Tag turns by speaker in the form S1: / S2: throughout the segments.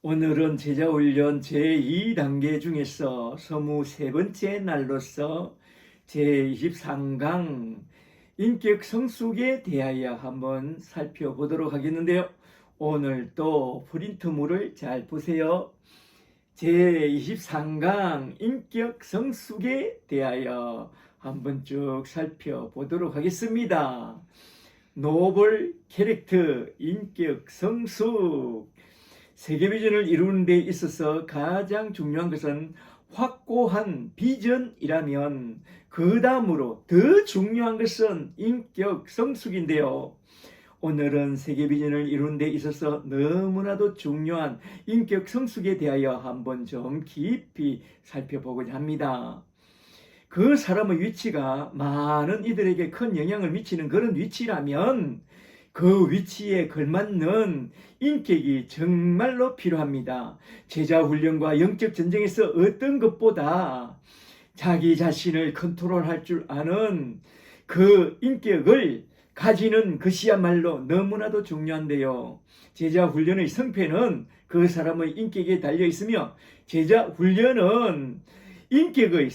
S1: 오늘은 제자훈련 제2단계 중에서 서무 세 번째 날로서 제23강 인격 성숙에 대하여 한번 살펴보도록 하겠는데요. 오늘 또 프린트물을 잘 보세요. 제23강 인격 성숙에 대하여 한번 쭉 살펴보도록 하겠습니다. 노블 캐릭터 인격 성숙. 세계 비전을 이루는 데 있어서 가장 중요한 것은 확고한 비전이라면 그 다음으로 더 중요한 것은 인격 성숙인데요. 오늘은 세계 비전을 이루는 데 있어서 너무나도 중요한 인격 성숙에 대하여 한번 좀 깊이 살펴보고자 합니다. 그 사람의 위치가 많은 이들에게 큰 영향을 미치는 그런 위치라면 그 위치에 걸맞는 인격이 정말로 필요합니다. 제자 훈련과 영적 전쟁에서 어떤 것보다 자기 자신을 컨트롤할 줄 아는 그 인격을 가지는 것이야말로 너무나도 중요한데요. 제자 훈련의 성패는 그 사람의 인격에 달려 있으며 제자 훈련은 인격의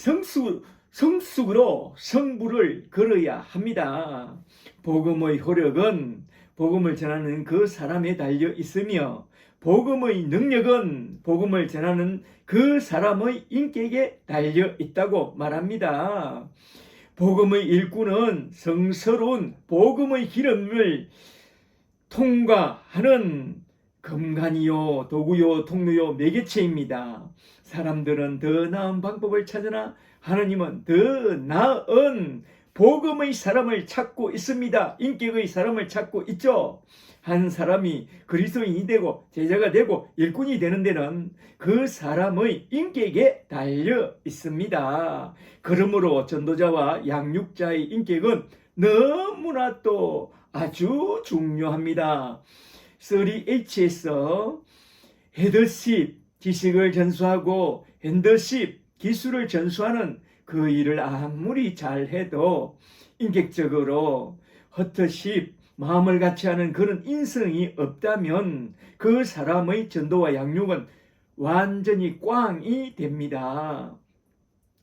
S1: 성숙으로 성부를 걸어야 합니다. 복음의 효력은 복음을 전하는 그 사람에 달려 있으며 복음의 능력은 복음을 전하는 그 사람의 인격에 달려 있다고 말합니다. 복음의 일꾼은 성스러운 복음의 기름을 통과하는 검간이요 도구요 통로요 매개체입니다. 사람들은 더 나은 방법을 찾으나 하나님은 더 나은 복음의 사람을 찾고 있습니다. 인격의 사람을 찾고 있죠. 한 사람이 그리스도인이 되고 제자가 되고 일꾼이 되는 데는 그 사람의 인격에 달려 있습니다. 그러므로 전도자와 양육자의 인격은 너무나 또 아주 중요합니다. 3H에서 헤더십, 지식을 전수하고 핸더십, 기술을 전수하는 그 일을 아무리 잘해도 인격적으로 허터십, 마음을 같이 하는 그런 인성이 없다면 그 사람의 전도와 양육은 완전히 꽝이 됩니다.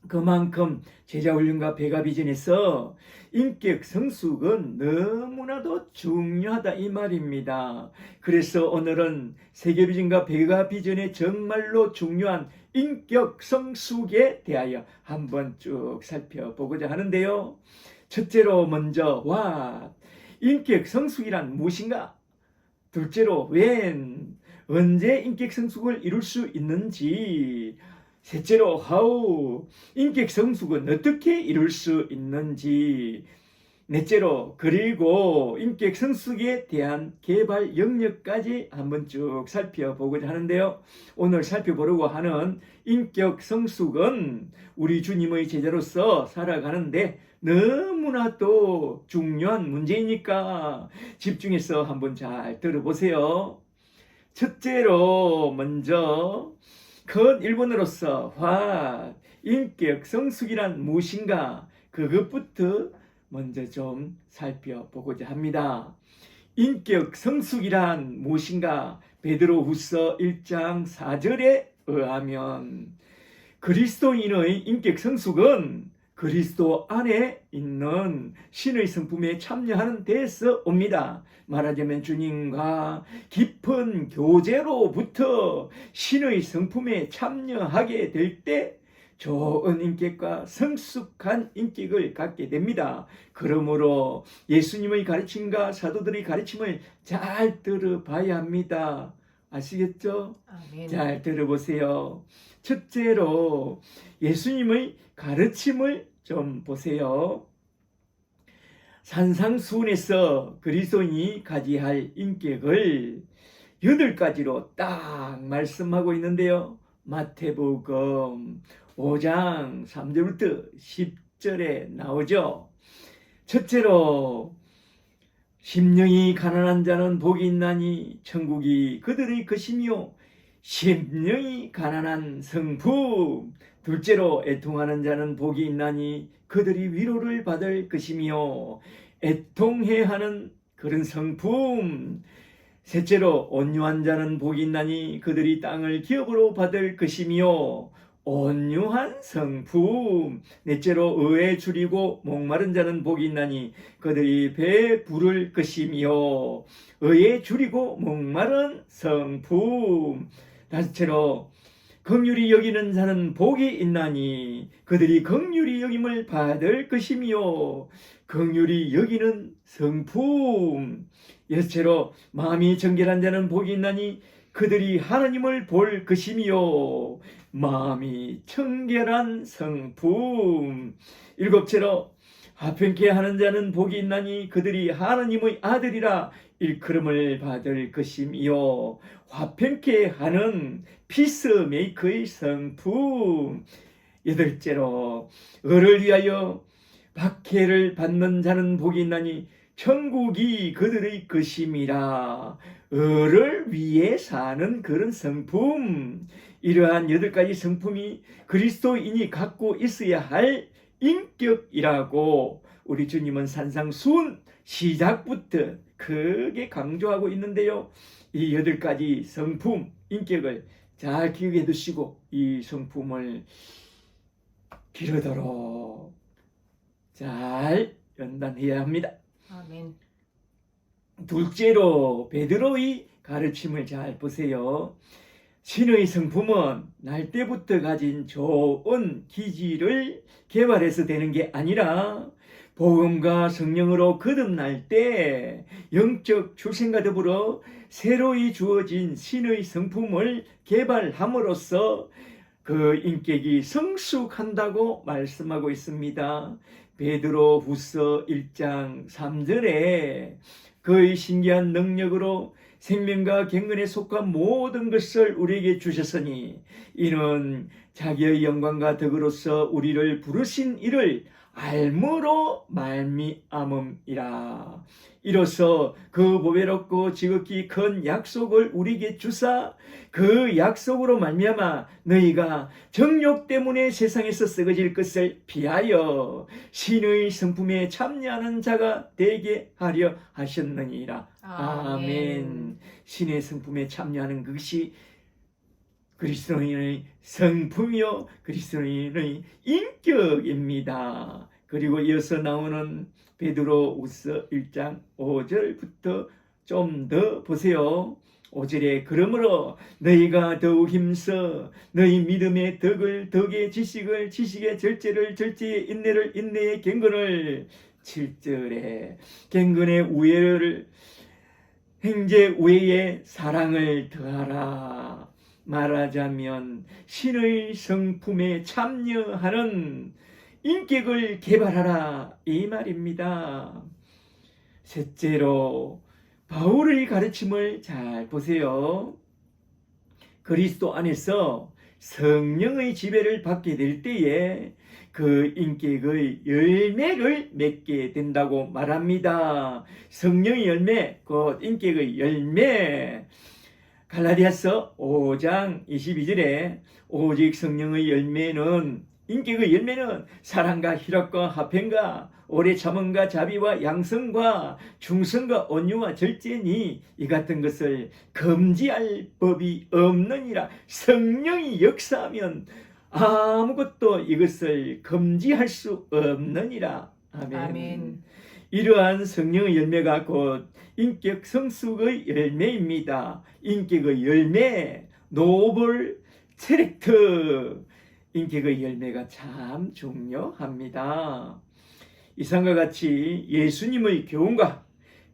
S1: 그만큼 제자훈련과 배가비전에서 인격 성숙은 너무나도 중요하다 이 말입니다. 그래서 오늘은 세계비전과 배가비전의 정말로 중요한 인격 성숙에 대하여 한번 쭉 살펴보고자 하는데요. 첫째로 먼저 인격 성숙이란 무엇인가? 둘째로 언제 인격 성숙을 이룰 수 있는지, 셋째로 how, 인격 성숙은 어떻게 이룰 수 있는지, 넷째로 그리고 인격 성숙에 대한 개발 영역까지 한번 쭉 살펴보고자 하는데요. 오늘 살펴보려고 하는 인격 성숙은 우리 주님의 제자로서 살아가는데 너무나 또 중요한 문제이니까 집중해서 한번 잘 들어보세요. 첫째로 먼저 큰 일본어로서 인격 성숙이란 무엇인가 그것부터 먼저 좀 살펴보고자 합니다. 인격 성숙이란 무엇인가? 베드로후서 1장 4절에 의하면 그리스도인의 인격 성숙은 그리스도 안에 있는 신의 성품에 참여하는 데서 옵니다. 말하자면 주님과 깊은 교제로부터 신의 성품에 참여하게 될 때 좋은 인격과 성숙한 인격을 갖게 됩니다. 그러므로 예수님의 가르침과 사도들의 가르침을 잘 들어봐야 합니다. 아시겠죠?
S2: 아멘.
S1: 잘 들어보세요. 첫째로 예수님의 가르침을 좀 보세요. 산상수훈에서 그리스도인이 가져야 할 인격을 8가지로 딱 말씀하고 있는데요. 마태복음 5장 3절부터 10절에 나오죠. 첫째로 심령이 가난한 자는 복이 있나니 천국이 그들의 것이며 심령이 가난한 성품. 둘째로 애통하는 자는 복이 있나니 그들이 위로를 받을 것이며 애통해 하는 그런 성품. 셋째로 온유한 자는 복이 있나니 그들이 땅을 기업으로 받을 것이며 온유한 성품. 넷째로 의에 줄이고 목마른 자는 복이 있나니 그들이 배에 부를 것이며 의에 줄이고 목마른 성품. 다섯째로 긍휼히 여기는 자는 복이 있나니 그들이 긍휼히 여김을 받을 것이며 긍휼히 여기는 성품. 여섯째로 마음이 정결한 자는 복이 있나니 그들이 하나님을 볼 것이며 마음이 청결한 성품. 일곱째로 화평케 하는 자는 복이 있나니 그들이 하나님의 아들이라 일컬음을 받을 것이며 화평케 하는 피스메이커의 성품. 여덟째로 을을 위하여 박해를 받는 자는 복이 있나니 천국이 그들의 것임이라. 을을 위해 사는 그런 성품. 이러한 8가지 성품이 그리스도인이 갖고 있어야 할 인격이라고 우리 주님은 산상수훈 시작부터 크게 강조하고 있는데요. 이 8가지 성품, 인격을 잘 기억해 두시고 이 성품을 기르도록 잘 연단해야 합니다.
S2: 아멘.
S1: 둘째로 베드로의 가르침을 잘 보세요. 신의 성품은 날 때부터 가진 좋은 기질을 개발해서 되는 게 아니라 복음과 성령으로 거듭날 때 영적 출생과 더불어 새로이 주어진 신의 성품을 개발함으로써 그 인격이 성숙한다고 말씀하고 있습니다. 베드로 후서 1장 3절에 그의 신기한 능력으로 생명과 경건에 속한 모든 것을 우리에게 주셨으니 이는 자기의 영광과 덕으로서 우리를 부르신 이를 알므로 말미암음이라. 이로써 그 보배롭고 지극히 큰 약속을 우리에게 주사 그 약속으로 말미암아 너희가 정욕 때문에 세상에서 썩어질 것을 피하여 신의 성품에 참여하는 자가 되게 하려 하셨느니라. 아멘. 신의 성품에 참여하는 것이 그리스도인의 성품이요 그리스도인의 인격입니다. 그리고 이어서 나오는 베드로후서 1장 5절부터 좀 더 보세요. 5절에 그러므로 너희가 더욱 힘써 너희 믿음의 덕을 덕의 지식을 지식의 절제를 절제의 인내를 인내의 경건을 7절에 경건의 우애를 행제 우애의 사랑을 더하라. 말하자면 신의 성품에 참여하는 인격을 개발하라 이 말입니다. 셋째로 바울의 가르침을 잘 보세요. 그리스도 안에서 성령의 지배를 받게 될 때에 그 인격의 열매를 맺게 된다고 말합니다. 성령의 열매, 곧 인격의 열매. 갈라디아서 5장 22절에 오직 성령의 열매는 인격의 열매는 사랑과 희락과 화평과 오래 참음과 자비와 양성과 충성과 온유와 절제니 이 같은 것을 금지할 법이 없느니라. 성령이 역사하면 아무것도 이것을 금지할 수 없느니라. 아멘.
S2: 아멘.
S1: 이러한 성령의 열매가 곧 인격 성숙의 열매입니다. 인격의 열매, 노블 캐릭터. 인격의 열매가 참 중요합니다. 이상과 같이 예수님의 교훈과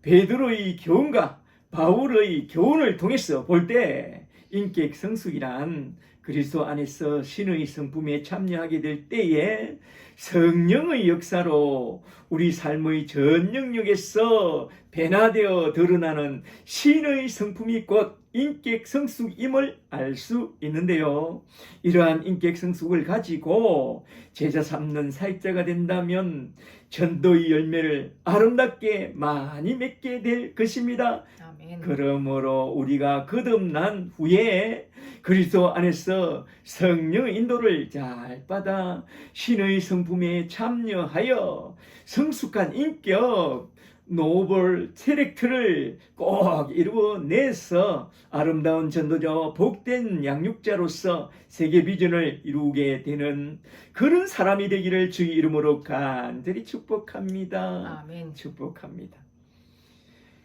S1: 베드로의 교훈과 바울의 교훈을 통해서 볼 때 인격 성숙이란 그리스도 안에서 신의 성품에 참여하게 될 때에 성령의 역사로 우리 삶의 전 영역에서 변화되어 드러나는 신의 성품이 곧 인격 성숙임을 알 수 있는데요. 이러한 인격 성숙을 가지고 제자 삼는 사역자가 된다면 전도의 열매를 아름답게 많이 맺게 될 것입니다.
S2: 아멘.
S1: 그러므로 우리가 거듭난 후에 그리스도 안에서 성령의 인도를 잘 받아 신의 성품에 참여하여 성숙한 인격, 노블 체렉트를 꼭 이루어내서 아름다운 전도자와 복된 양육자로서 세계 비전을 이루게 되는 그런 사람이 되기를 주의 이름으로 간절히 축복합니다.
S2: 아멘.
S1: 축복합니다.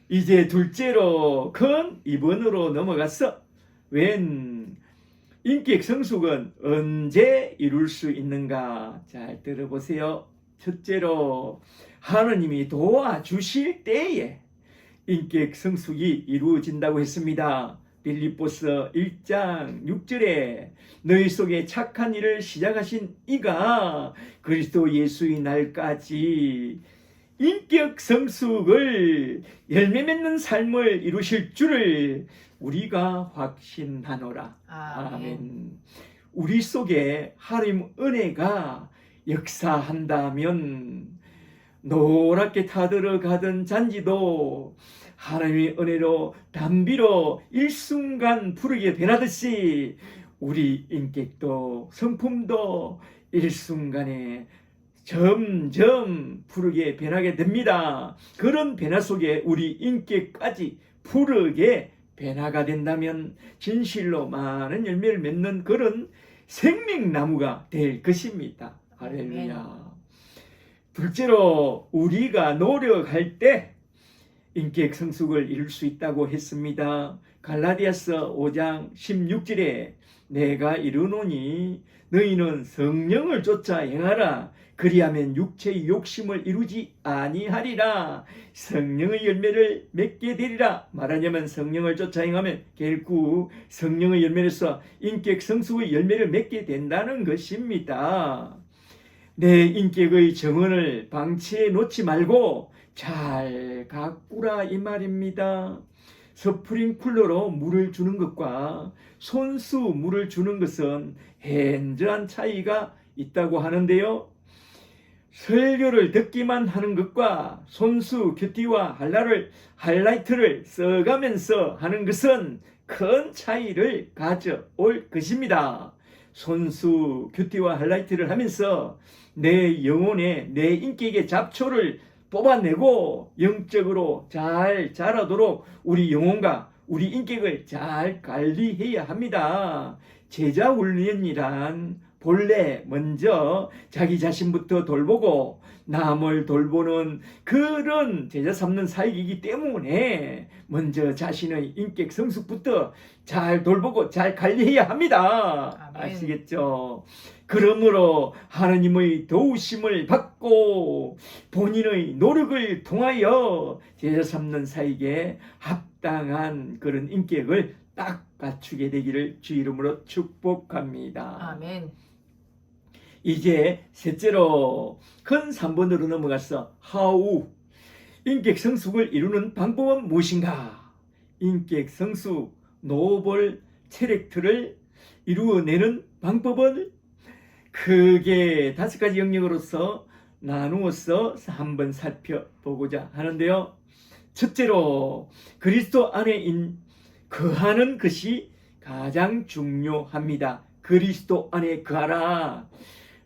S1: 이제 둘째로 큰 2번으로 넘어가서 웬 인격 성숙은 언제 이룰 수 있는가? 잘 들어보세요. 첫째로 하느님이 도와주실 때에 인격 성숙이 이루어진다고 했습니다. 빌립보서 1장 6절에 너희 속에 착한 일을 시작하신 이가 그리스도 예수의 날까지 인격 성숙을 열매 맺는 삶을 이루실 줄을 우리가 확신하노라. 아멘. 우리 속에 하나님 은혜가 역사한다면 노랗게 타들어가던 잔디도 하나님의 은혜로 담비로 일순간 푸르게 변하듯이 우리 인격도 성품도 일순간에 점점 푸르게 변하게 됩니다. 그런 변화 속에 우리 인격까지 푸르게 변화가 된다면 진실로 많은 열매를 맺는 그런 생명나무가 될 것입니다. 할렐루야. 둘째로 우리가 노력할 때 인격 성숙을 이룰 수 있다고 했습니다. 갈라디아서 5장 16절에 내가 이르노니 너희는 성령을 쫓아 행하라. 그리하면 육체의 욕심을 이루지 아니하리라. 성령의 열매를 맺게 되리라. 말하자면 성령을 쫓아 행하면 결국 성령의 열매로서 인격 성숙의 열매를 맺게 된다는 것입니다. 내 인격의 정원을 방치해 놓지 말고 잘 가꾸라 이 말입니다. 스프링쿨러로 물을 주는 것과 손수 물을 주는 것은 현저한 차이가 있다고 하는데요. 설교를 듣기만 하는 것과 손수 큐티와 하이라이트를 써가면서 하는 것은 큰 차이를 가져올 것입니다. 손수 큐티와 하이라이트를 하면서 내 영혼에 내 인격의 잡초를 뽑아내고 영적으로 잘 자라도록 우리 영혼과 우리 인격을 잘 관리해야 합니다. 제자 훈련이란 본래 먼저 자기 자신부터 돌보고 남을 돌보는 그런 제자 삼는 사역이기 때문에 먼저 자신의 인격 성숙부터 잘 돌보고 잘 관리해야 합니다.
S2: 아멘.
S1: 아시겠죠? 그러므로 하나님의 도우심을 받고 본인의 노력을 통하여 제자 삼는 사역에 합당한 그런 인격을 딱 갖추게 되기를 주 이름으로 축복합니다.
S2: 아멘.
S1: 이제 셋째로 큰 3번으로 넘어가서 how 인격 성숙을 이루는 방법은 무엇인가? 인격 성숙 노블 체렉트를 이루어내는 방법은 크게 5가지 영역으로서 나누어서 한번 살펴보고자 하는데요. 첫째로 그리스도 안에 거하는 것이 가장 중요합니다. 그리스도 안에 거하라.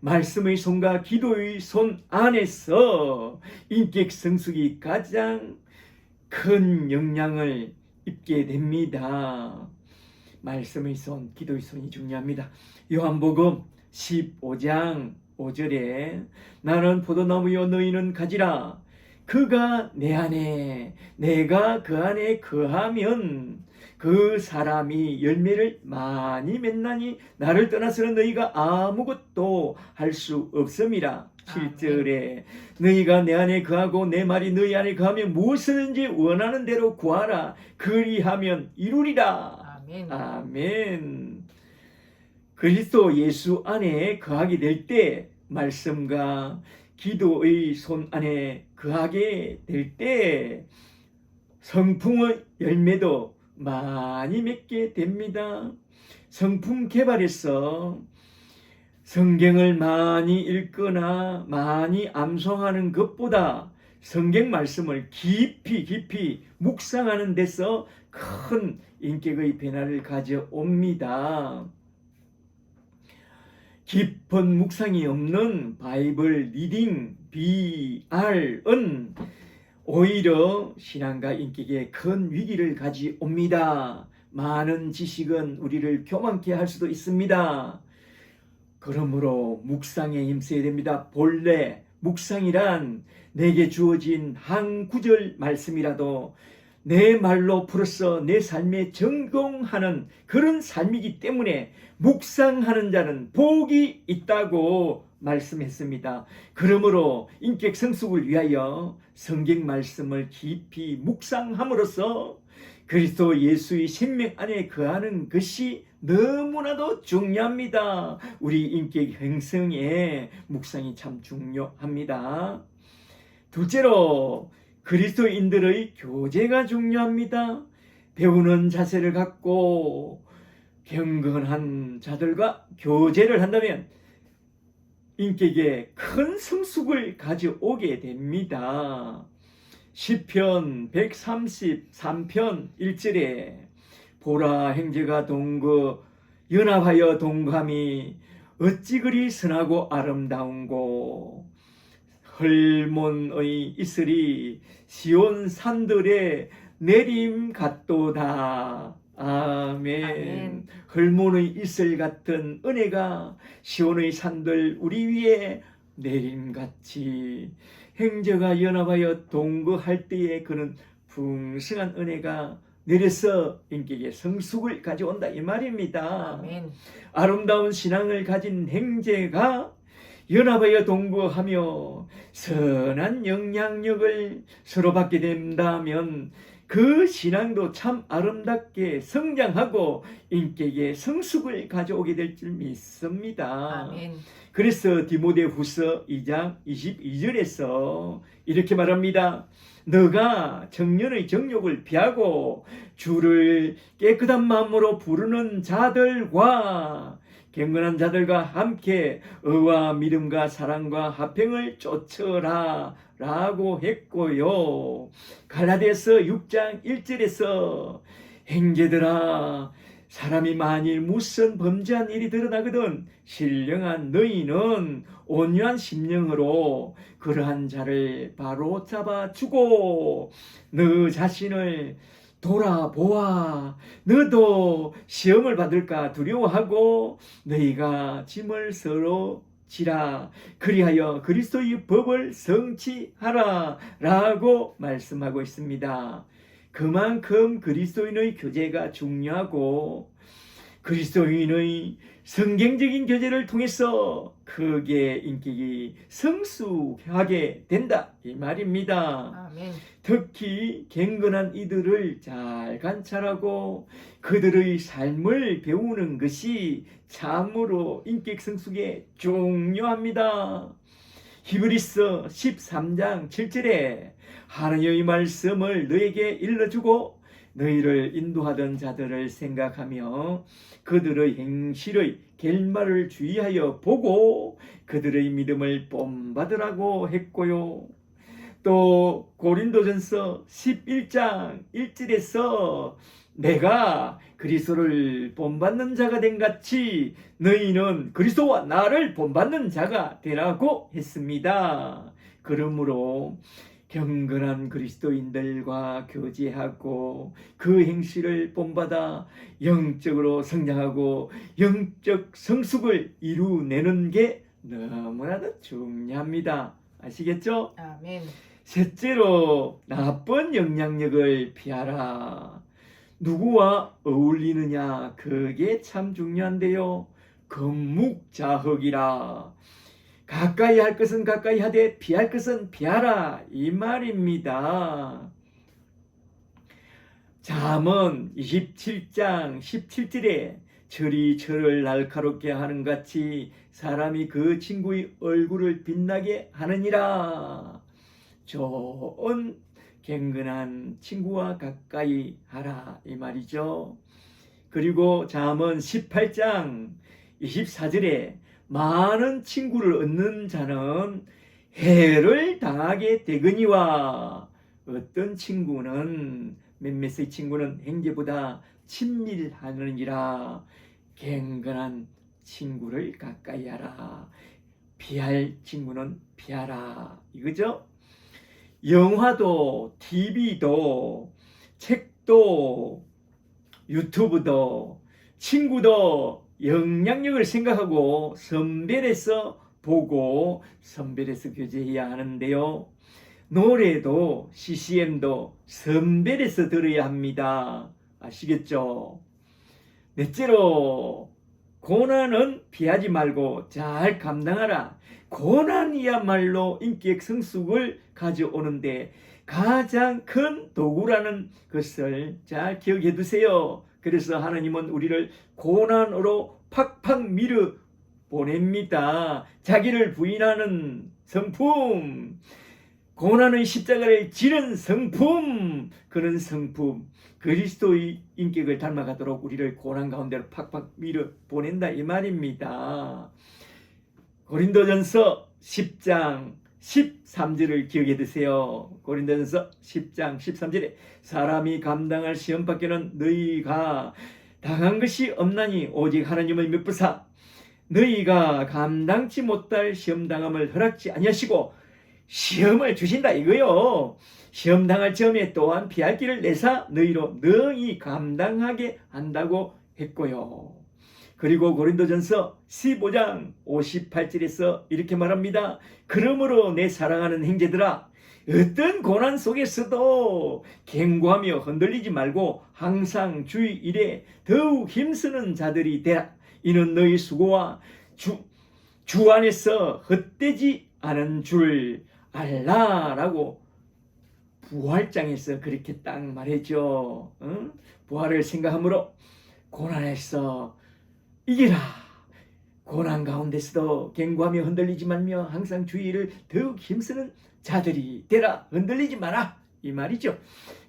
S1: 말씀의 손과 기도의 손 안에서 인격 성숙이 가장 큰 영향을 입게 됩니다. 말씀의 손, 기도의 손이 중요합니다. 요한복음 15장 5절에 나는 포도나무요 너희는 가지라. 그가 내 안에 내가 그 안에 거하면 그 사람이 열매를 많이 맺나니 나를 떠나서는 너희가 아무것도 할 수 없음이라. 7절에 너희가 내 안에 거하고 내 말이 너희 안에 거하면 무엇이든지 원하는 대로 구하라. 그리하면 이루리라.
S2: 아멘.
S1: 아멘. 그리스도 예수 안에 거하게 될 때 말씀과 기도의 손 안에 거하게 될 때 성품의 열매도 많이 맺게 됩니다. 성품 개발에서 성경을 많이 읽거나 많이 암송하는 것보다 성경 말씀을 깊이 묵상하는 데서 큰 인격의 변화를 가져옵니다. 깊은 묵상이 없는 바이블 리딩 BR은 오히려 신앙과 인격에 큰 위기를 가져옵니다. 많은 지식은 우리를 교만케 할 수도 있습니다. 그러므로 묵상에 힘써야 됩니다. 본래 묵상이란 내게 주어진 한 구절 말씀이라도 내 말로 풀어서 내 삶에 적용하는 그런 삶이기 때문에 묵상하는 자는 복이 있다고 말씀했습니다. 그러므로 인격 성숙을 위하여 성경 말씀을 깊이 묵상함으로써 그리스도 예수의 생명 안에 거하는 것이 너무나도 중요합니다. 우리 인격 형성에 묵상이 참 중요합니다. 둘째로 그리스도인들의 교제가 중요합니다. 배우는 자세를 갖고 경건한 자들과 교제를 한다면 인격에 큰 성숙을 가져오게 됩니다. 시편 133편 1절에 보라 형제가 연합하여 동감이 어찌 그리 선하고 아름다운고 헐몬의 이슬이 시온 산들에 내림 같도다. 아멘.
S2: 아멘.
S1: 헐몬의 이슬 같은 은혜가 시온의 산들 우리 위에 내림같이 형제가 연합하여 동거할 때에 그는 풍성한 은혜가 내려서 인격의 성숙을 가져온다 이 말입니다.
S2: 아멘.
S1: 아름다운 신앙을 가진 형제가 연합하여 동거하며 선한 영향력을 서로 받게 된다면 그 신앙도 참 아름답게 성장하고 인격의 성숙을 가져오게 될 줄 믿습니다.
S2: 아멘.
S1: 그래서 디모데후서 2장 22절에서 이렇게 말합니다. 너가 청년의 정욕을 피하고 주를 깨끗한 마음으로 부르는 자들과 경건한 자들과 함께 의와 믿음과 사랑과 화평을 쫓으라 라고 했고요. 갈라디아서 6장 1절에서 형제들아 사람이 만일 무슨 범죄한 일이 드러나거든 신령한 너희는 온유한 심령으로 그러한 자를 바로 잡아주고 너 자신을 돌아보아. 너도 시험을 받을까 두려워하고 너희가 짐을 서로 지라. 그리하여 그리스도의 법을 성취하라 라고 말씀하고 있습니다. 그만큼 그리스도인의 교제가 중요하고 그리스도인의 성경적인 교제를 통해서 크게 인격이 성숙하게 된다 이 말입니다.
S2: 아멘.
S1: 특히 경건한 이들을 잘 관찰하고 그들의 삶을 배우는 것이 참으로 인격 성숙에 중요합니다. 히브리서 13장 7절에 하나님의 말씀을 너에게 일러주고 너희를 인도하던 자들을 생각하며 그들의 행실의 결말을 주의하여 보고 그들의 믿음을 본받으라고 했고요. 또 고린도전서 11장 1절에서 내가 그리스도를 본받는 자가 된 같이 너희는 그리스도와 나를 본받는 자가 되라고 했습니다. 그러므로 경건한 그리스도인들과 교제하고 그 행실을 본받아 영적으로 성장하고 영적 성숙을 이루내는 게 너무나도 중요합니다. 아시겠죠?
S2: 아멘.
S1: 셋째로 나쁜 영향력을 피하라. 누구와 어울리느냐 그게 참 중요한데요. 금묵자흑이라. 가까이 할 것은 가까이 하되 피할 것은 피하라 이 말입니다. 잠언 27장 17절에 철이 철을 날카롭게 하는 같이 사람이 그 친구의 얼굴을 빛나게 하느니라. 좋은 경건한 친구와 가까이 하라 이 말이죠. 그리고 잠언 18장 24절에 많은 친구를 얻는 자는 해를 당하게 되거니와 어떤 친구는 몇몇의 친구는 형제보다 친밀하느니라. 경건한 친구를 가까이 하라. 피할 친구는 피하라 이거죠. 영화도, TV도, 책도, 유튜브도, 친구도 영향력을 생각하고 선별해서 보고 선별해서 교제해야 하는데요. 노래도 CCM도 선별해서 들어야 합니다. 아시겠죠? 넷째로, 고난은 피하지 말고 잘 감당하라. 고난이야말로 인격 성숙을 가져오는데 가장 큰 도구라는 것을 잘 기억해 두세요. 그래서 하나님은 우리를 고난으로 팍팍 밀어 보냅니다. 자기를 부인하는 성품, 고난의 십자가를 지는 성품, 그런 성품, 그리스도의 인격을 닮아가도록 우리를 고난 가운데로 팍팍 밀어 보낸다 이 말입니다. 고린도전서 10장 13절을 기억해 두세요. 고린도전서 10장 13절에 사람이 감당할 시험 밖에는 너희가 당한 것이 없나니 오직 하나님을 미쁘사 너희가 감당치 못할 시험 당함을 허락지 아니하시고 시험을 주신다 이거요. 시험 당할 점에 또한 피할 길을 내사 너희로 능히 감당하게 한다고 했고요. 그리고 고린도전서 15장 58절에서 이렇게 말합니다. 그러므로 내 사랑하는 형제들아, 어떤 고난 속에서도 갱고하며 흔들리지 말고 항상 주의 일에 더욱 힘쓰는 자들이 되라. 이는 너희 수고와 주 안에서 헛되지 않은 줄 알라라고 부활장에서 그렇게 딱 말했죠. 응? 부활을 생각하므로 고난에서 이기라. 고난 가운데서도 갱고하며 흔들리지 말며 항상 주의를 더욱 힘쓰는 자들이 되라. 흔들리지 마라 이 말이죠.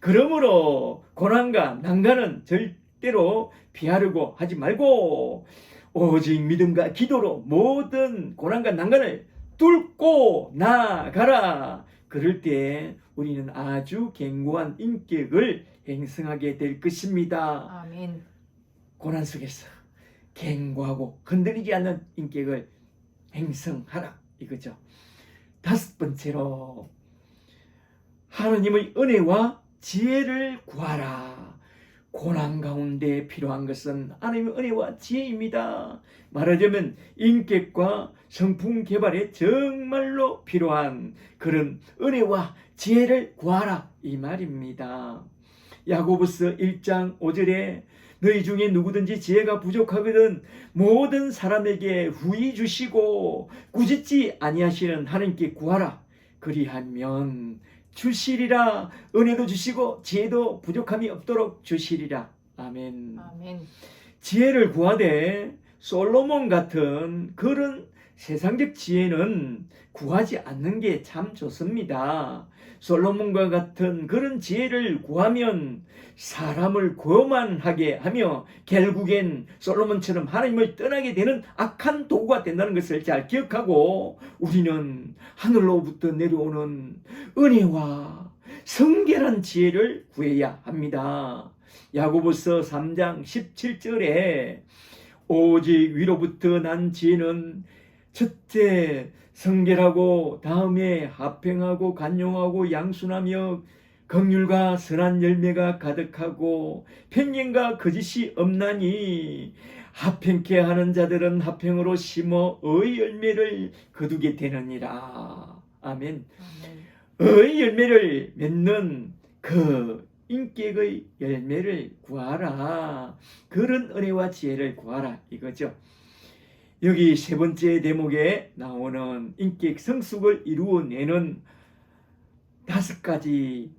S1: 그러므로 고난과 난간은 절대로 피하려고 하지 말고 오직 믿음과 기도로 모든 고난과 난간을 뚫고 나가라. 그럴 때 우리는 아주 견고한 인격을 형성하게 될 것입니다.
S2: 아멘.
S1: 고난 속에서 견고하고 흔들리지 않는 인격을 형성하라 이거죠. 다섯 번째로, 하나님의 은혜와 지혜를 구하라. 고난 가운데 필요한 것은 하나님의 은혜와 지혜입니다. 말하자면 인격과 성품 개발에 정말로 필요한 그런 은혜와 지혜를 구하라 이 말입니다. 야고보서 1장 5절에 너희 중에 누구든지 지혜가 부족하거든 모든 사람에게 후히 주시고 꾸짖지 아니하시는 하나님께 구하라. 그리하면 주시리라. 은혜도 주시고 지혜도 부족함이 없도록 주시리라. 아멘.
S2: 아멘.
S1: 지혜를 구하되 솔로몬 같은 그런 세상적 지혜는 구하지 않는 게 참 좋습니다. 솔로몬과 같은 그런 지혜를 구하면 사람을 고만하게 하며 결국엔 솔로몬처럼 하나님을 떠나게 되는 악한 도구가 된다는 것을 잘 기억하고 우리는 하늘로부터 내려오는 은혜와 성결한 지혜를 구해야 합니다. 야고보서 3장 17절에 오직 위로부터 난 지혜는 첫째 성결하고 다음에 화평하고 간용하고 양순하며 긍휼과 선한 열매가 가득하고 편견과 거짓이 없나니 화평케 하는 자들은 화평으로 심어 의의 열매를 거두게 되느니라. 아멘. 의의 열매를 맺는 그 인격의 열매를 구하라. 그런 은혜와 지혜를 구하라 이거죠. 여기 세 번째 대목에 나오는 인격 성숙을 이루어내는 다섯 가지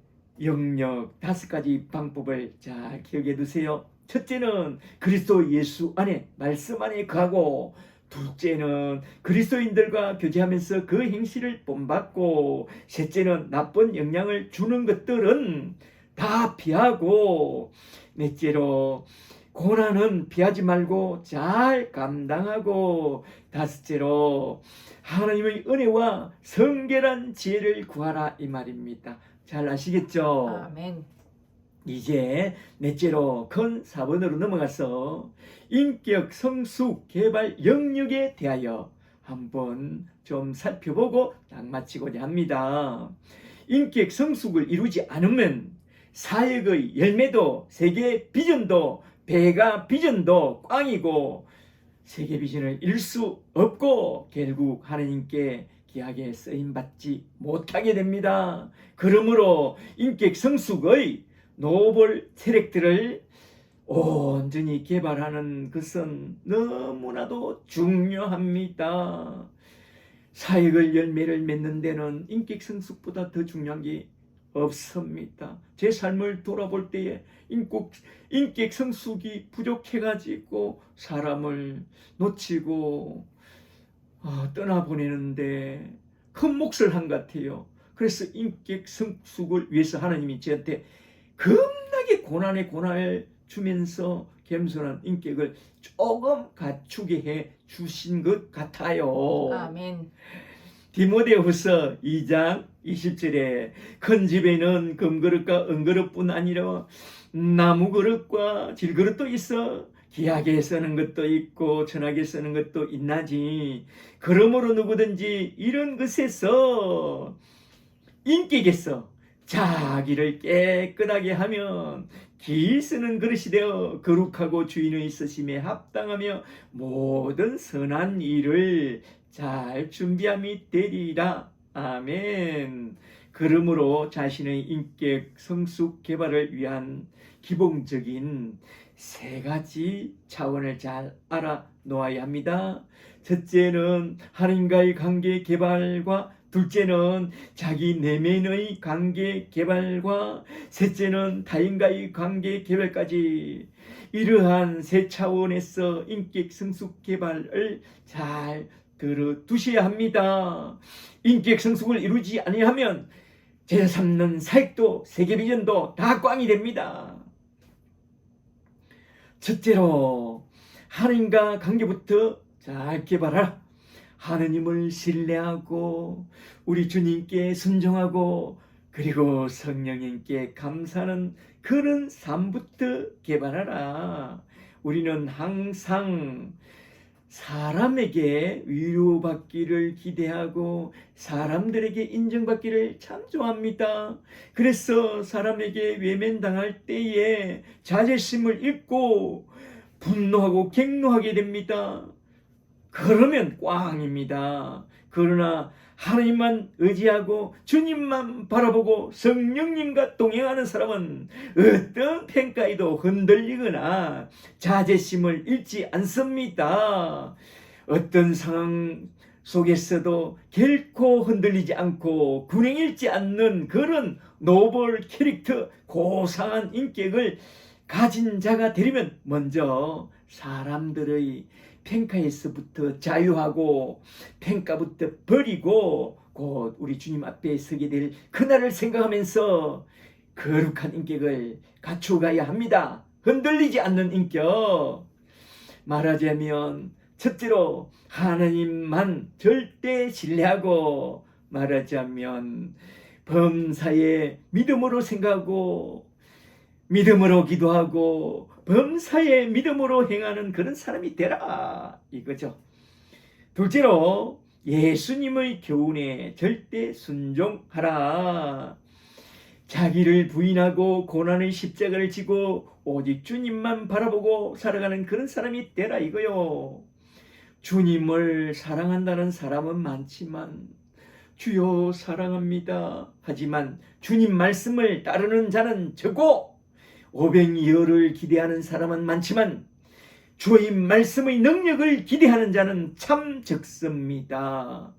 S1: 영역, 다섯 가지 방법을 잘 기억해 두세요. 첫째는 그리스도 예수 안에, 말씀 안에 거하고, 둘째는 그리스도인들과 교제하면서 그 행실을 본받고, 셋째는 나쁜 영향을 주는 것들은 다 피하고, 넷째로 고난은 피하지 말고 잘 감당하고, 다섯째로 하나님의 은혜와 성결한 지혜를 구하라 이 말입니다. 잘 아시겠죠?
S2: 아멘.
S1: 이제 넷째로 큰 4번으로 넘어가서 인격 성숙 개발 영역에 대하여 한번 좀 살펴보고 딱 마치고자 합니다. 인격 성숙을 이루지 않으면 사역의 열매도 세계 비전도 배가 비전도 꽝이고 세계 비전을 이룰 수 없고 결국 하나님께 귀하게 쓰임받지 못하게 됩니다. 그러므로 인격 성숙의 노벌 세력들을 온전히 개발하는 것은 너무나도 중요합니다. 사역의 열매를 맺는 데는 인격 성숙보다 더 중요한 게 없습니다. 제 삶을 돌아볼 때에 인격 성숙이 부족해가지고 사람을 놓치고 떠나보내는데 큰 몫을 한 것 같아요. 그래서 인격 성숙을 위해서 하나님이 저한테 겁나게 고난을 주면서 겸손한 인격을 조금 갖추게 해 주신 것 같아요.
S2: 아멘.
S1: 디모데후서 2장 20절에 큰 집에는 금그릇과 은그릇뿐 아니라 나무그릇과 질그릇도 있어 귀하게 쓰는 것도 있고 천하게 쓰는 것도 있나지. 그러므로 누구든지 이런 것에서 인격에서 자기를 깨끗하게 하면 기 쓰는 그릇이 되어 거룩하고 주인의 쓰심에 합당하며 모든 선한 일을 잘 준비함이 되리라. 아멘. 그러므로 자신의 인격 성숙 개발을 위한 기본적인 세 가지 차원을 잘 알아 놓아야 합니다. 첫째는 하나님과의 관계 개발과 둘째는 자기 내면의 관계 개발과 셋째는 타인과의 관계 개발까지 이러한 세 차원에서 인격 성숙 개발을 잘 들어두셔야 합니다. 인격 성숙을 이루지 아니하면 제자 삼는 사역도 세계 비전도 다 꽝이 됩니다. 첫째로 하나님과 관계부터 잘 개발하라. 하느님을 신뢰하고 우리 주님께 순종하고 그리고 성령님께 감사하는 그런 삶부터 개발하라. 우리는 항상 사람에게 위로받기를 기대하고 사람들에게 인정받기를 참 좋아합니다. 그래서 사람에게 외면당할 때에 자존심을 잃고 분노하고 갱노하게 됩니다. 그러면 꽝입니다. 그러나 하나님만 의지하고 주님만 바라보고 성령님과 동행하는 사람은 어떤 평가에도 흔들리거나 자존심을 잃지 않습니다. 어떤 상황 속에서도 결코 흔들리지 않고 균형 잃지 않는 그런 노벌 캐릭터, 고상한 인격을 가진 자가 되려면 먼저 사람들의 평가에서부터 자유하고 평가부터 버리고 곧 우리 주님 앞에 서게 될 그날을 생각하면서 거룩한 인격을 갖추어가야 합니다. 흔들리지 않는 인격. 말하자면 첫째로 하나님만 절대 신뢰하고 말하자면 범사에 믿음으로 생각하고 믿음으로 기도하고 범사에 믿음으로 행하는 그런 사람이 되라 이거죠. 둘째로 예수님의 교훈에 절대 순종하라. 자기를 부인하고 고난의 십자가를 지고 오직 주님만 바라보고 살아가는 그런 사람이 되라 이거요. 주님을 사랑한다는 사람은 많지만 주여 사랑합니다 하지만 주님 말씀을 따르는 자는 적고 오병이어를 기대하는 사람은 많지만 주의 말씀의 능력을 기대하는 자는 참 적습니다.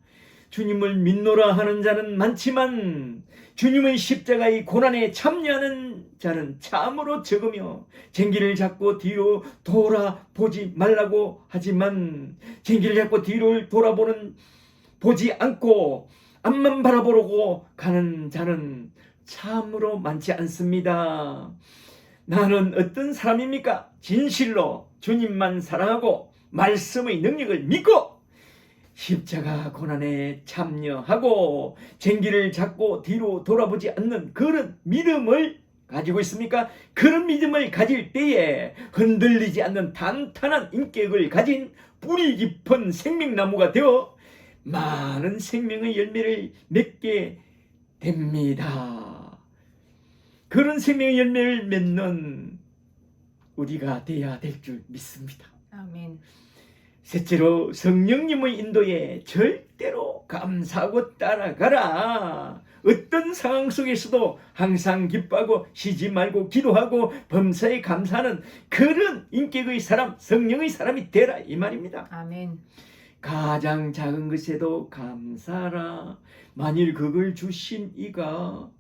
S1: 주님을 믿노라 하는 자는 많지만 주님의 십자가의 고난에 참여하는 자는 참으로 적으며 쟁기를 잡고 뒤로 돌아보지 말라고 하지만 쟁기를 잡고 뒤를 보지 않고 앞만 바라보고 가는 자는 참으로 많지 않습니다. 나는 어떤 사람입니까? 진실로 주님만 사랑하고 말씀의 능력을 믿고 십자가 고난에 참여하고 쟁기를 잡고 뒤로 돌아보지 않는 그런 믿음을 가지고 있습니까? 그런 믿음을 가질 때에 흔들리지 않는 탄탄한 인격을 가진 뿌리 깊은 생명나무가 되어 많은 생명의 열매를 맺게 됩니다. 그런 생명의 열매를 맺는 우리가 돼야 될 줄 믿습니다.
S2: 아멘.
S1: 셋째로 성령님의 인도에 절대로 감사하고 따라가라. 어떤 상황 속에서도 항상 기뻐하고 쉬지 말고 기도하고 범사에 감사하는 그런 인격의 사람, 성령의 사람이 되라 이 말입니다.
S2: 아멘.
S1: 가장 작은 것에도 감사하라. 만일 그걸 주신 이가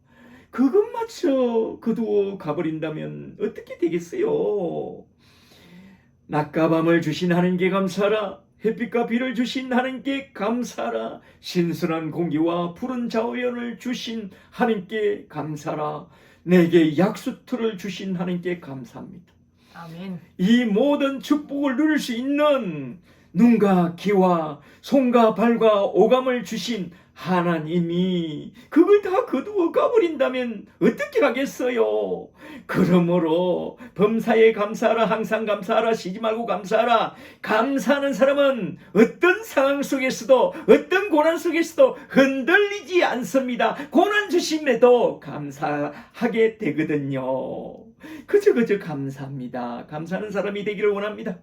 S1: 그것마저 거두어 가버린다면 어떻게 되겠어요? 낮과 밤을 주신 하나님께 감사하라. 햇빛과 비를 주신 하나님께 감사하라. 신선한 공기와 푸른 자연을 주신 하나님께 감사하라. 내게 약수터를 주신 하나님께 감사합니다.
S2: 아멘.
S1: 이 모든 축복을 누릴 수 있는 눈과 귀와 손과 발과 오감을 주신 하나님이 그걸 다 거두어 가버린다면 어떻게 하겠어요? 그러므로 범사에 감사하라. 항상 감사하라. 쉬지 말고 감사하라. 감사하는 사람은 어떤 상황 속에서도 어떤 고난 속에서도 흔들리지 않습니다. 고난 주심에도 감사하게 되거든요. 그저 감사합니다. 감사하는 사람이 되기를 원합니다.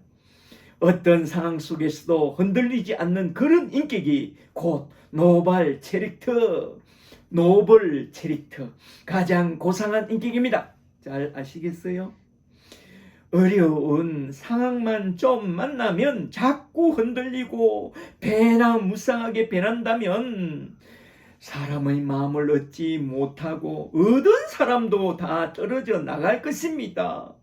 S1: 어떤 상황 속에서도 흔들리지 않는 그런 인격이 곧 노벌 체릭터, 가장 고상한 인격입니다. 잘 아시겠어요? 어려운 상황만 좀 만나면 자꾸 흔들리고 배나 무쌍하게 변한다면 사람의 마음을 얻지 못하고 얻은 사람도 다 떨어져 나갈 것입니다.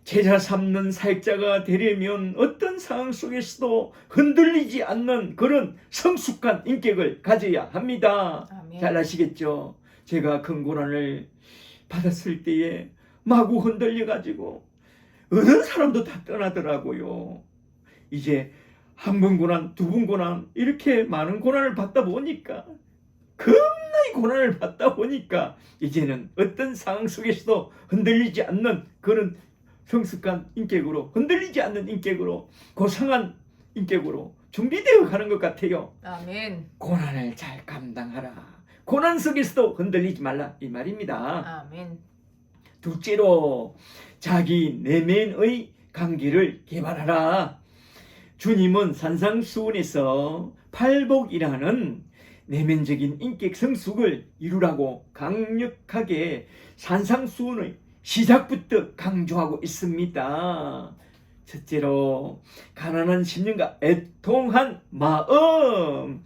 S1: 제자 삼는 사역자가 되려면 어떤 상황 속에서도 흔들리지 않는 그런 성숙한 인격을 가져야 합니다.
S2: 아멘.
S1: 잘 아시겠죠? 제가 큰 고난을 받았을 때에 마구 흔들려가지고 어느 사람도 다 떠나더라고요. 이제 한 번 고난, 두 번 고난 이렇게 많은 고난을 받다 보니까 겁나게 고난을 받다 보니까 이제는 어떤 상황 속에서도 흔들리지 않는 그런 성숙한 인격으로, 흔들리지 않는 인격으로, 고상한 인격으로 준비되어 가는 것 같아요.
S2: 아멘.
S1: 고난을 잘 감당하라. 고난 속에서도 흔들리지 말라 이 말입니다.
S2: 아멘.
S1: 둘째로 자기 내면의 관계를 개발하라. 주님은 산상수훈에서 팔복이라는 내면적인 인격 성숙을 이루라고 강력하게 산상수훈의 시작부터 강조하고 있습니다. 첫째로 가난한 심령과 애통한 마음.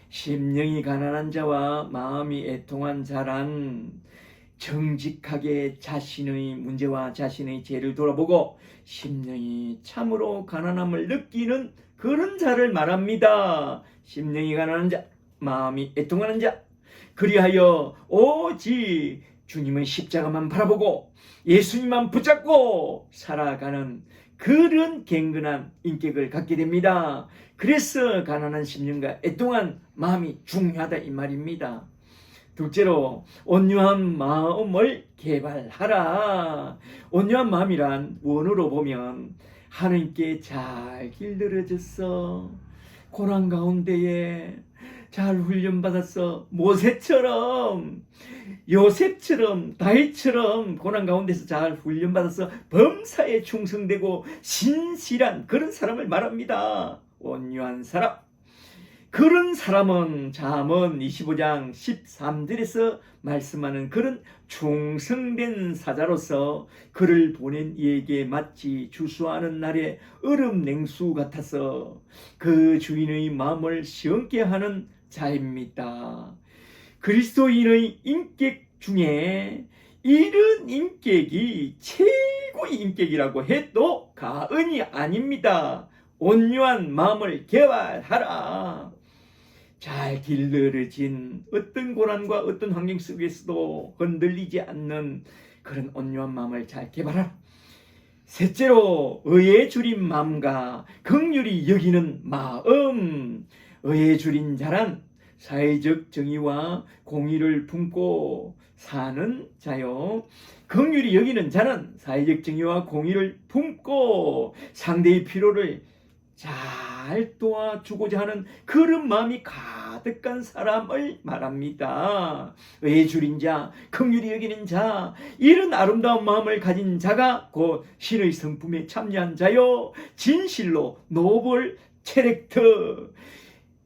S1: 심령이 가난한 자와 마음이 애통한 자란 정직하게 자신의 문제와 자신의 죄를 돌아보고 심령이 참으로 가난함을 느끼는 그런 자를 말합니다. 심령이 가난한 자, 마음이 애통하는 자. 그리하여 오직 주님의 십자가만 바라보고 예수님만 붙잡고 살아가는 그런 갱근한 인격을 갖게 됩니다. 그래서 가난한 심령과 애통한 마음이 중요하다 이 말입니다. 둘째로 온유한 마음을 개발하라. 온유한 마음이란 원어로 보면 하나님께 잘 길들여졌어. 고난 가운데에 잘 훈련받았어. 모세처럼, 요셉처럼, 다윗처럼 고난 가운데서 잘 훈련받아서 범사에 충성되고 신실한 그런 사람을 말합니다. 온유한 사람. 그런 사람은 잠언 25장 13절에서 말씀하는 그런 충성된 사자로서 그를 보낸 이에게 마치 주수하는 날에 얼음 냉수 같아서 그 주인의 마음을 시원케 하는 자입니다. 그리스도인의 인격 중에 이런 인격이 최고의 인격이라고 해도 과언이 아닙니다. 온유한 마음을 개발하라. 잘 길들여진 어떤 고난과 어떤 환경 속에서도 흔들리지 않는 그런 온유한 마음을 잘 개발하라. 셋째로 의에 줄인 마음과 긍휼히 여기는 마음. 의에 줄인 자란 사회적 정의와 공의를 품고 사는 자요. 긍휼히 여기는 자는 사회적 정의와 공의를 품고 상대의 필요를 잘 잘 도와주고자 하는 그런 마음이 가득한 사람을 말합니다. 의에 줄인 자, 긍휼히 여기는 자, 이런 아름다운 마음을 가진 자가 곧 신의 성품에 참여한 자요, 진실로 노블 캐릭터,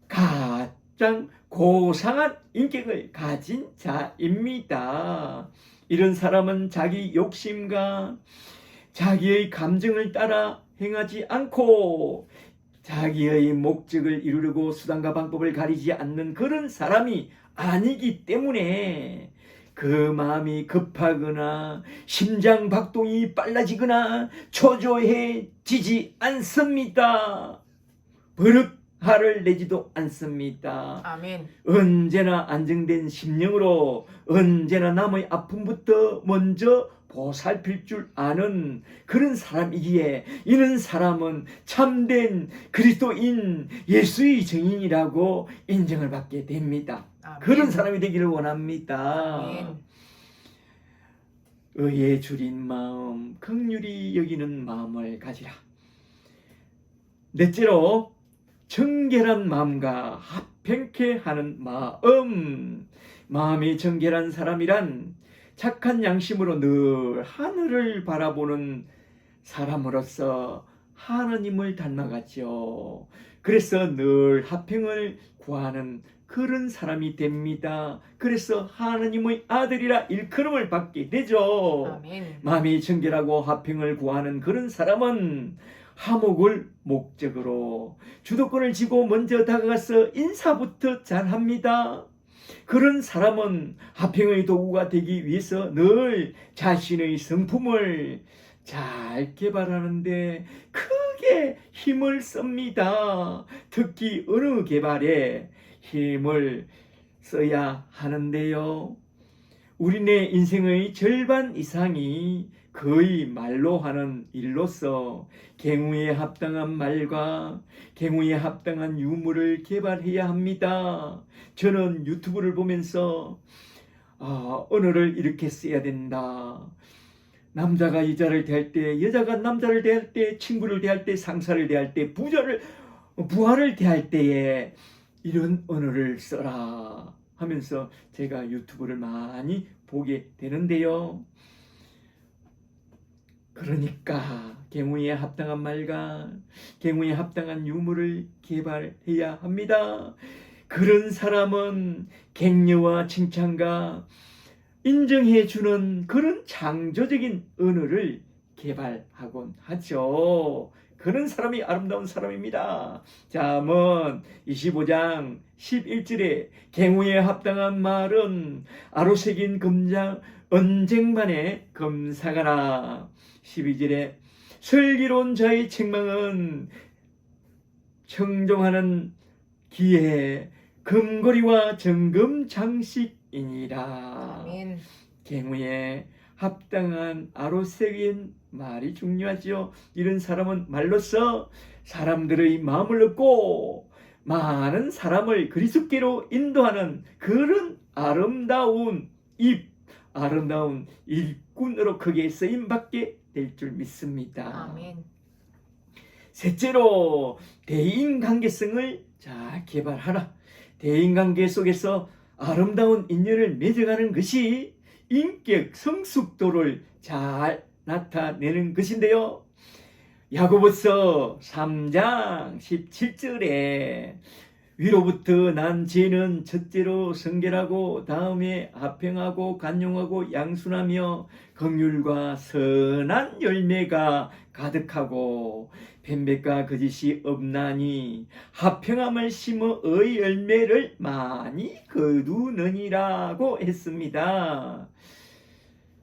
S1: 가장 고상한 인격을 가진 자입니다. 이런 사람은 자기 욕심과 자기의 감정을 따라 행하지 않고 자기의 목적을 이루려고 수단과 방법을 가리지 않는 그런 사람이 아니기 때문에 그 마음이 급하거나 심장 박동이 빨라지거나 초조해지지 않습니다. 버릇 화를 내지도 않습니다.
S2: 아멘.
S1: 언제나 안정된 심령으로 언제나 남의 아픔부터 먼저 보살필 줄 아는 그런 사람이기에 이는 사람은 참된 그리스도인 예수의 증인이라고 인정을 받게 됩니다.
S2: 아멘.
S1: 그런 사람이 되기를 원합니다.
S2: 아멘.
S1: 의에 줄인 마음, 긍휼히 여기는 마음을 가지라. 넷째로 정결한 마음과 합평케 하는 마음. 마음이 정결한 사람이란 착한 양심으로 늘 하늘을 바라보는 사람으로서 하느님을 닮아갔죠. 그래서 늘 화평을 구하는 그런 사람이 됩니다. 그래서 하느님의 아들이라 일컬음을 받게 되죠.
S2: 아멘.
S1: 마음이 정결하고 화평을 구하는 그런 사람은 화목을 목적으로 주도권을 쥐고 먼저 다가가서 인사부터 잘합니다. 그런 사람은 화평의 도구가 되기 위해서 늘 자신의 성품을 잘 개발하는데 크게 힘을 씁니다. 특히 언어 개발에 힘을 써야 하는데요. 우리네 인생의 절반 이상이 거의 말로 하는 일로서 경우에 합당한 말과 경우에 합당한 유머를 개발해야 합니다. 저는 유튜브를 보면서 언어를 이렇게 써야 된다. 남자가 여자를 대할 때, 여자가 남자를 대할 때, 친구를 대할 때, 상사를 대할 때, 부하를 대할 때에 이런 언어를 써라 하면서 제가 유튜브를 많이 보게 되는데요. 그러니까 경우에 합당한 말과 경우에 합당한 유머를 개발해야 합니다. 그런 사람은 격려와 칭찬과 인정해주는 그런 창조적인 언어를 개발하곤 하죠. 그런 사람이 아름다운 사람입니다. 잠언 25장 11절에 경우에 합당한 말은 아로새긴 금장 언쟁반에 검사가라. 12절에 슬기로운 자의 책망은 청종하는 기에 금고리와 정금 장식이니라.
S2: 아멘.
S1: 경우에 합당한 아로새긴 말이 중요하지요. 이런 사람은 말로써 사람들의 마음을 얻고 많은 사람을 그리스도께로 인도하는 그런 아름다운 아름다운 일꾼으로 크게 쓰임받게 될 줄 믿습니다.
S2: 아멘.
S1: 셋째로 대인관계성을 잘 개발하라. 대인관계 속에서 아름다운 인연을 맺어가는 것이 인격 성숙도를 잘 나타내는 것인데요. 야고보서 3장 17절에 위로부터 난 죄는 첫째로 성결하고 다음에 화평하고 간용하고 양순하며 긍휼과 선한 열매가 가득하고 편백과 거짓이 없나니 화평함을 심어 의 열매를 많이 거두느니라고 했습니다.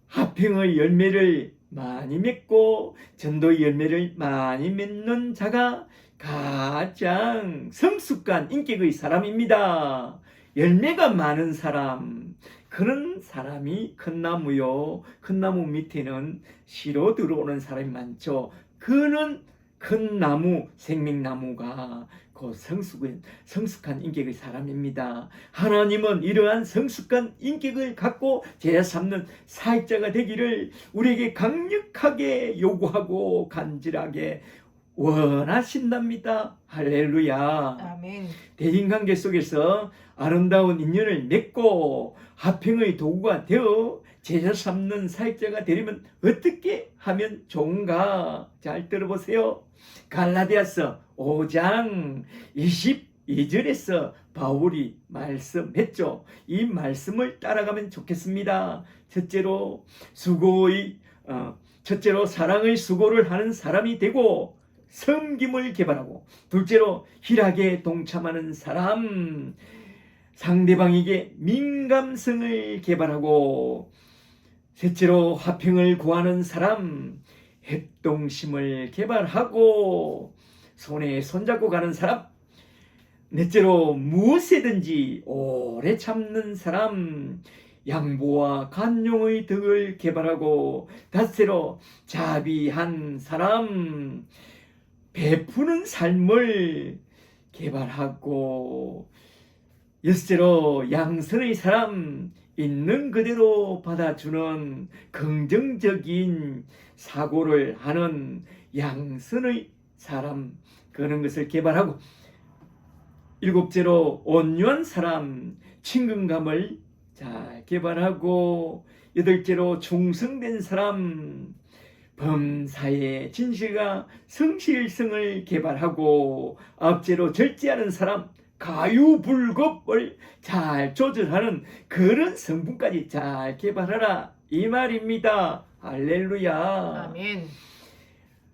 S1: 화평의 열매를 많이 맺고 전도의 열매를 많이 맺는 자가 가장 성숙한 인격의 사람입니다. 열매가 많은 사람, 그런 사람이 큰 나무요. 큰 나무 밑에는 씨로 들어오는 사람이 많죠. 그는 큰 나무, 생명나무가 그 성숙한 인격의 사람입니다. 하나님은 이러한 성숙한 인격을 갖고 제자 삼는 사역자가 되기를 우리에게 강력하게 요구하고 간절하게 원하신답니다. 할렐루야.
S2: 아멘.
S1: 대인관계 속에서 아름다운 인연을 맺고 화평의 도구가 되어 제자 삼는 사역자가 되려면 어떻게 하면 좋은가? 잘 들어보세요. 갈라디아서 5장 22절에서 바울이 말씀했죠. 이 말씀을 따라가면 좋겠습니다. 첫째로 사랑의 수고를 하는 사람이 되고 섬김을 개발하고, 둘째로 희락에 동참하는 사람, 상대방에게 민감성을 개발하고, 셋째로 화평을 구하는 사람, 협동심을 개발하고, 손에 손잡고 가는 사람, 넷째로 무엇이든지 오래 참는 사람, 양보와 간용의 덕을 개발하고, 다섯째로 자비한 사람, 베푸는 삶을 개발하고, 여섯째로 양선의 사람, 있는 그대로 받아주는 긍정적인 사고를 하는 양선의 사람, 그런 것을 개발하고, 일곱째로 온유한 사람, 친근감을 잘 개발하고, 여덟째로 충성된 사람, 범사의 진실과 성실성을 개발하고, 아홉째로 절제하는 사람, 가유불급을 잘 조절하는 그런 성분까지 잘 개발하라, 이 말입니다. 할렐루야.
S2: 아멘.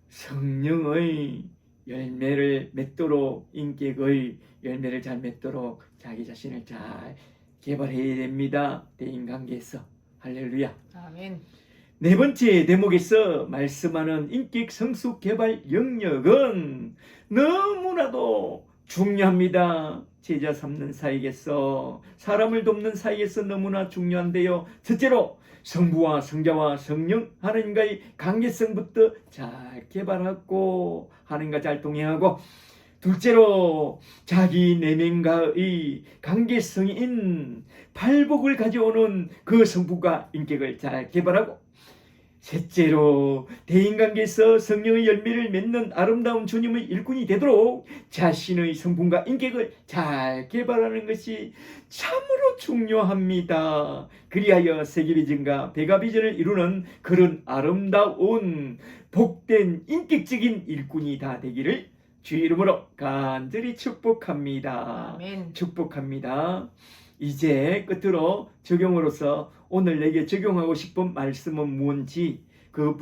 S1: 성령의 열매를 맺도록, 인격의 열매를 잘 맺도록 자기 자신을 잘 개발해야 됩니다. 대인관계에서. 할렐루야.
S2: 아멘.
S1: 네 번째 대목에서 말씀하는 인격 성숙 개발 영역은 너무나도 중요합니다. 제자 삼는 사이에서, 사람을 돕는 사이에서 너무나 중요한데요. 첫째로 성부와 성자와 성령 하나님과의 관계성부터 잘 개발하고 하나님과 잘 동행하고, 둘째로 자기 내면과의 관계성인 팔복을 가져오는 그 성품과 인격을 잘 개발하고, 셋째로 대인관계에서 성령의 열매를 맺는 아름다운 주님의 일꾼이 되도록 자신의 성품과 인격을 잘 개발하는 것이 참으로 중요합니다. 그리하여 세계비전과 백아비전을 이루는 그런 아름다운 복된 인격적인 일꾼이 다 되기를 주 이름으로 간절히 축복합니다.
S2: 아멘.
S1: 축복합니다. 이제 끝으로 적용으로서 오늘 내게 적용하고 싶은 말씀은 뭔지 그것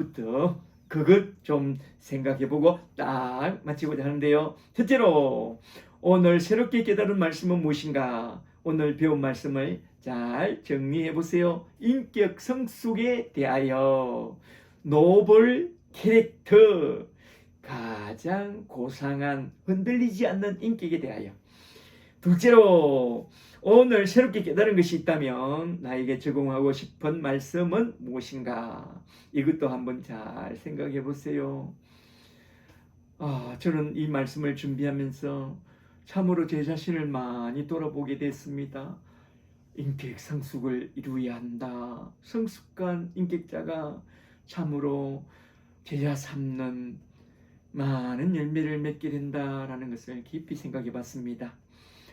S1: 좀 생각해보고 딱 마치고자 하는데요. 첫째로 오늘 새롭게 깨달은 말씀은 무엇인가? 오늘 배운 말씀을 잘 정리해보세요. 인격 성숙에 대하여 노블 캐릭터, 가장 고상한 흔들리지 않는 인격에 대하여. 둘째로 오늘 새롭게 깨달은 것이 있다면 나에게 적용하고 싶은 말씀은 무엇인가? 이것도 한번 잘 생각해 보세요. 저는 이 말씀을 준비하면서 참으로 제 자신을 많이 돌아보게 됐습니다. 인격 성숙을 이루어야 한다. 성숙한 인격자가 참으로 제자 삼는 많은 열매를 맺게 된다라는 것을 깊이 생각해 봤습니다.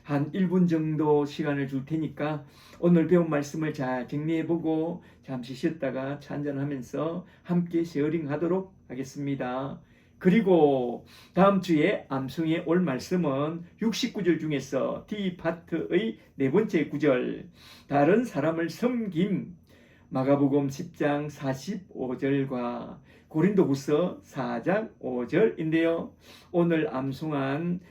S1: 한 1분 정도 시간을 줄 테니까 오늘 배운 말씀을 잘 정리해보고 잠시 쉬었다가 차 한잔하면서 함께 쉐어링 하도록 하겠습니다. 그리고 다음 주에 암송에 올 말씀은 69절 중에서 D파트의 네 번째 구절, 다른 사람을 섬김, 마가복음 10장 45절과 고린도후서 4장 5절인데요. 오늘 암송한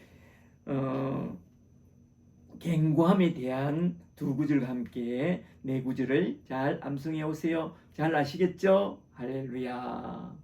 S1: 갱고함에 대한 두 구절과 함께 네 구절을 잘 암송해 오세요. 잘 아시겠죠? 할렐루야.